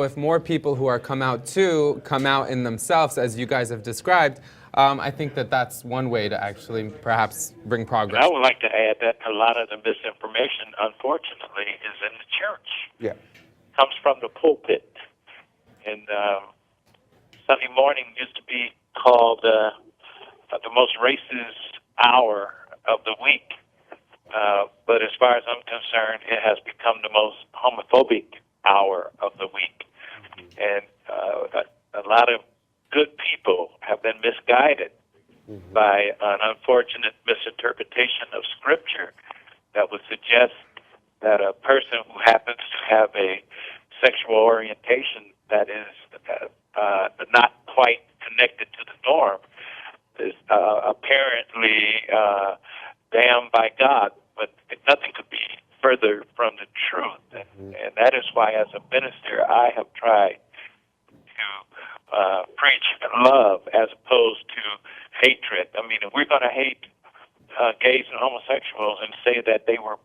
If more people who are come out too come out in themselves, as you guys have described, I think that that's one way to actually perhaps bring progress. I would like to add that a lot of the misinformation, unfortunately, is in the church. Yeah. Comes from the pulpit. And Sunday morning used to be called the most racist hour of the week. But as far as I'm concerned, it has become the most homophobic hour of the week. And a lot of good people have been misguided by an unfortunate misinterpretation of Scripture that would suggest that a person who happens to have a sexual orientation that is not quite connected to the norm is apparently damned by God, but nothing could be further from the truth. And that is why, as a minister, I have tried to preach love as opposed to hatred. I mean, if we're going to hate gays and homosexuals and say that they were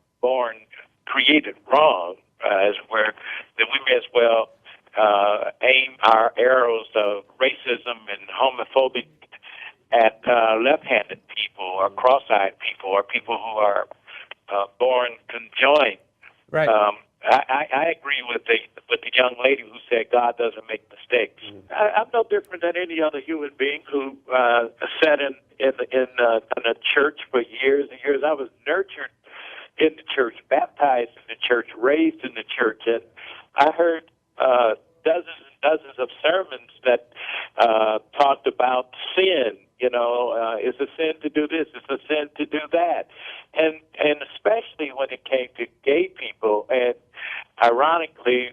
created wrong, then we may as well aim our arrows of racism and homophobic at left-handed people or cross-eyed people or people who are born conjoined. Right. I agree with the young lady who said God doesn't make mistakes. I'm no different than any other human being who sat in a church for years and years. I was nurtured in the church, baptized in the church, raised in the church, and I heard dozens and dozens of sermons that talked about sin. You know, it's a sin to do this, it's a sin to do that. And especially when it came to gay people. And ironically,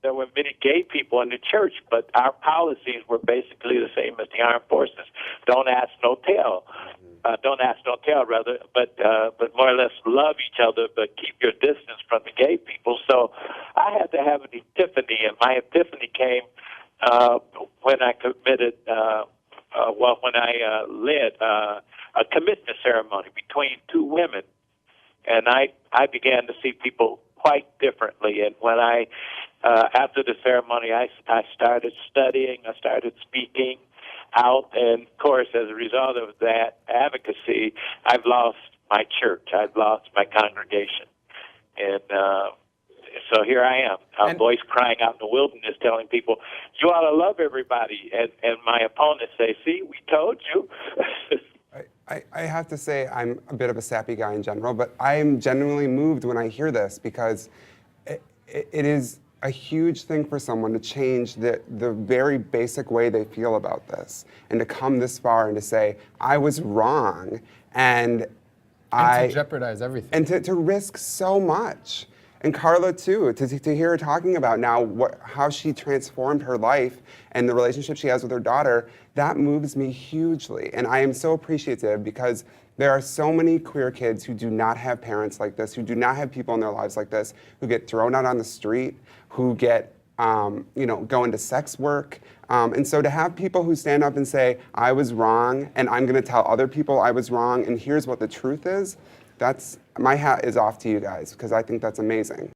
there were many gay people in the church, but our policies were basically the same as the armed forces. Don't ask, no tell. Don't ask, no tell, rather, but more or less love each other, but keep your distance from the gay people. So I had to have an epiphany, and my epiphany came when I committed when I led a commitment ceremony between two women, and I began to see people quite differently. And when after the ceremony, I started studying, I started speaking out, and of course, as a result of that advocacy, I've lost my church, I've lost my congregation, and so here I am, a voice crying out in the wilderness, telling people, you ought to love everybody. And my opponents say, see, we told you. I have to say I'm a bit of a sappy guy in general, but I'm genuinely moved when I hear this because it is a huge thing for someone to change the very basic way they feel about this and to come this far and to say, I was wrong, and to jeopardize everything. And to risk so much. And Carla, too, to hear her talking about now how she transformed her life and the relationship she has with her daughter, that moves me hugely. And I am so appreciative because there are so many queer kids who do not have parents like this, who do not have people in their lives like this, who get thrown out on the street, who get, go into sex work. And so to have people who stand up and say, I was wrong, and I'm going to tell other people I was wrong, and here's what the truth is, my hat is off to you guys, because I think that's amazing.